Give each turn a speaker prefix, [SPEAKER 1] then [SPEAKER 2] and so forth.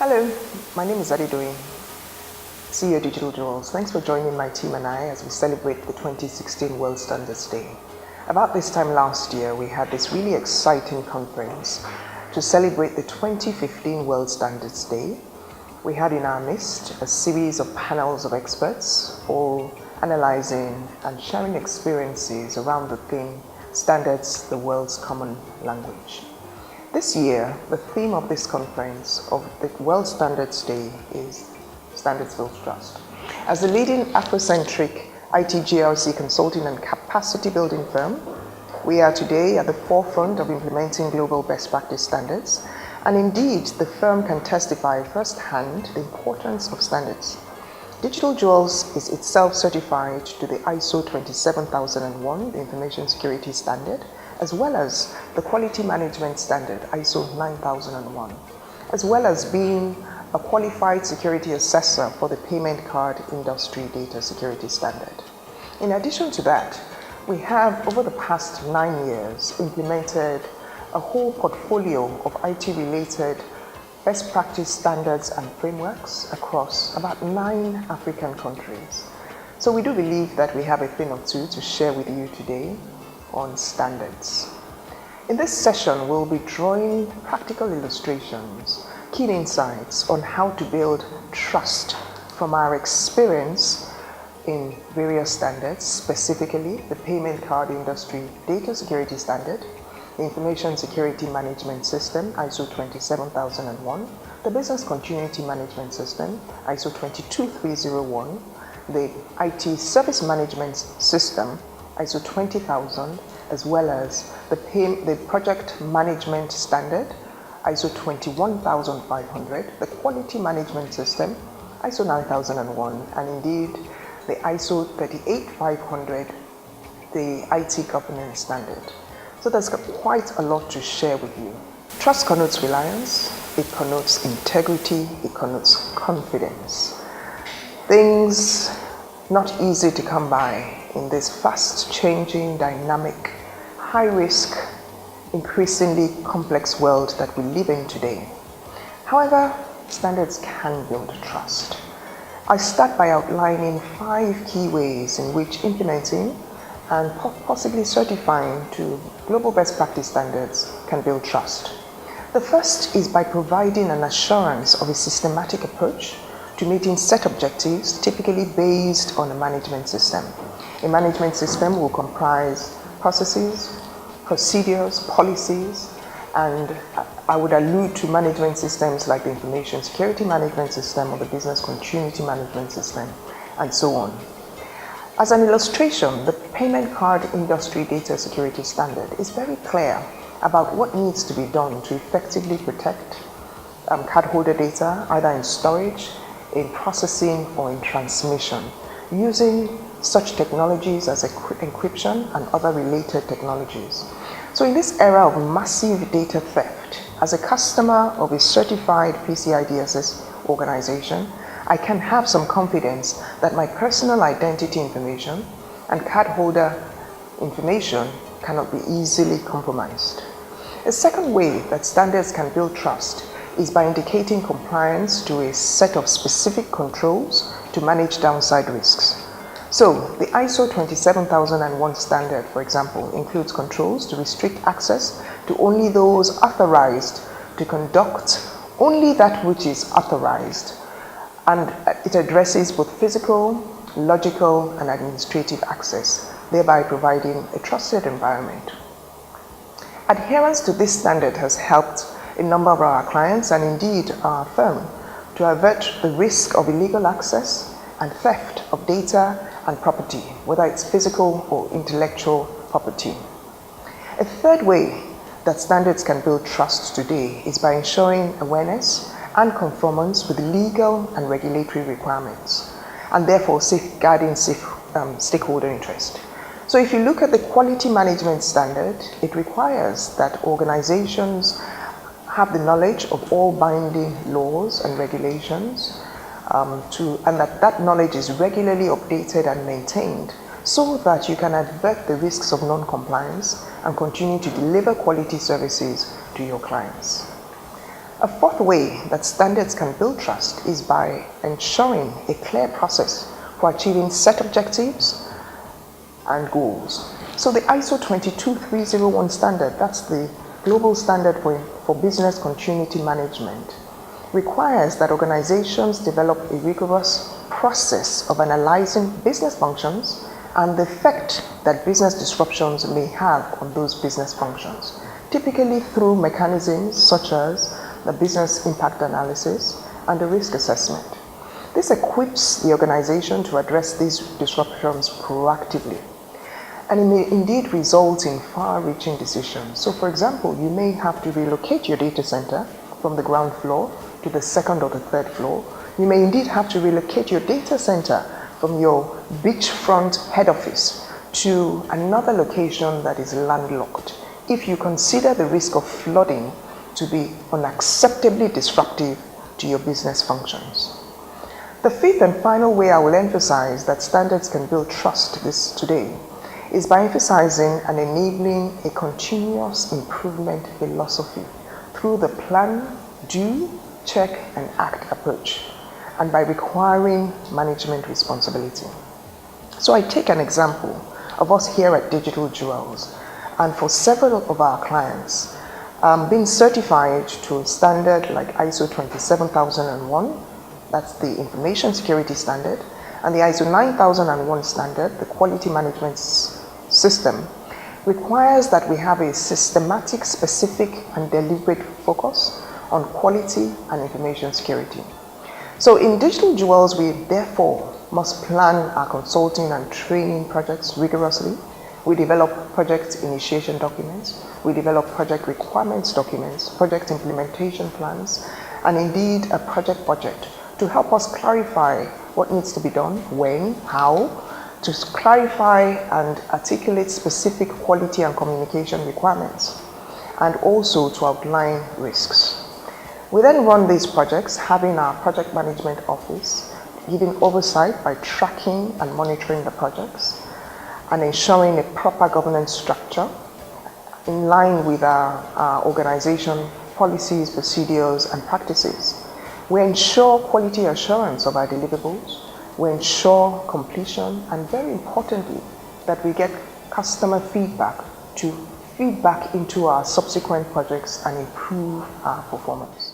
[SPEAKER 1] Hello, my name is Adedoyin, CEO Digital Jewels. Thanks for joining my team and I as we celebrate the 2016 World Standards Day. About this time last year, we had this really exciting conference to celebrate the 2015 World Standards Day. We had in our midst a series of panels of experts, all analyzing and sharing experiences around the theme, Standards, the World's Common Language. This year, the theme of this conference of the World Standards Day is Standards Build Trust. As the leading Afrocentric IT GRC consulting and capacity building firm, we are today at the forefront of implementing global best practice standards, and indeed the firm can testify firsthand the importance of standards. Digital Jewels is itself certified to the ISO 27001, the Information Security Standard, as well as the Quality Management Standard, ISO 9001, as well as being a qualified security assessor for the Payment Card Industry Data Security Standard. In addition to that, we have, over the past 9 years, implemented a whole portfolio of IT-related best practice standards and frameworks across about 9 African countries. So we do believe that we have a thing or two to share with you today on standards. In this session, we'll be drawing practical illustrations, key insights on how to build trust from our experience in various standards, specifically the Payment Card Industry Data Security Standard, the Information Security Management System, ISO 27001, the Business Continuity Management System, ISO 22301, the IT Service Management System, ISO 20000, as well as the Project Management Standard, ISO 21500, the Quality Management System, ISO 9001, and indeed the ISO 38500, the IT Governance Standard. So there's quite a lot to share with you. Trust connotes reliance, it connotes integrity, it connotes confidence. Things not easy to come by in this fast-changing, dynamic, high-risk, increasingly complex world that we live in today. However, standards can build trust. I start by outlining 5 key ways in which implementing and possibly certifying to global best practice standards can build trust. The first is by providing an assurance of a systematic approach to meeting set objectives, typically based on a management system. A management system will comprise processes, procedures, policies, and I would allude to management systems like the Information Security Management System or the Business Continuity Management System, and so on. As an illustration, the Payment Card Industry Data Security Standard is very clear about what needs to be done to effectively protect cardholder data, either in storage, in processing, or in transmission, using such technologies as encryption and other related technologies. So in this era of massive data theft, as a customer of a certified PCI DSS organization, I can have some confidence that my personal identity information and cardholder information cannot be easily compromised. A second way that standards can build trust is by indicating compliance to a set of specific controls to manage downside risks. So, the ISO 27001 standard, for example, includes controls to restrict access to only those authorized to conduct only that which is authorized, and it addresses both physical, logical, and administrative access, thereby providing a trusted environment. Adherence to this standard has helped a number of our clients and indeed our firm to avert the risk of illegal access and theft of data and property, whether it's physical or intellectual property. A third way that standards can build trust today is by ensuring awareness and conformance with legal and regulatory requirements, and therefore safeguarding stakeholder interest. So if you look at the Quality Management Standard, it requires that organizations have the knowledge of all binding laws and regulations, and that knowledge is regularly updated and maintained so that you can avert the risks of non-compliance and continue to deliver quality services to your clients. A fourth way that standards can build trust is by ensuring a clear process for achieving set objectives and goals. So the ISO 22301 standard, that's the global standard for business continuity management, requires that organizations develop a rigorous process of analyzing business functions and the effect that business disruptions may have on those business functions, typically through mechanisms such as the business impact analysis and the risk assessment. This equips the organization to address these disruptions proactively, and it may indeed result in far-reaching decisions. So for example, you may have to relocate your data center from the ground floor to the second or the third floor. You may indeed have to relocate your data center from your beachfront head office to another location that is landlocked if you consider the risk of flooding to be unacceptably disruptive to your business functions. The fifth and final way I will emphasize that standards can build trust today is by emphasizing and enabling a continuous improvement philosophy through the plan, do, check, and act approach, and by requiring management responsibility. So I take an example of us here at Digital Jewels, and for several of our clients, being certified to a standard like ISO 27001, that's the information security standard, and the ISO 9001 standard, the quality management system, requires that we have a systematic, specific, and deliberate focus on quality and information security. So in Digital Jewels, we therefore must plan our consulting and training projects rigorously. We develop project initiation documents, we develop project requirements documents, project implementation plans, and indeed a project budget to help us clarify what needs to be done, when, how, to clarify and articulate specific quality and communication requirements, and also to outline risks. We then run these projects, having our project management office giving oversight by tracking and monitoring the projects and ensuring a proper governance structure in line with our organization policies, procedures, and practices. We ensure quality assurance of our deliverables. We ensure completion, and very importantly, that we get customer feedback to feed back into our subsequent projects and improve our performance.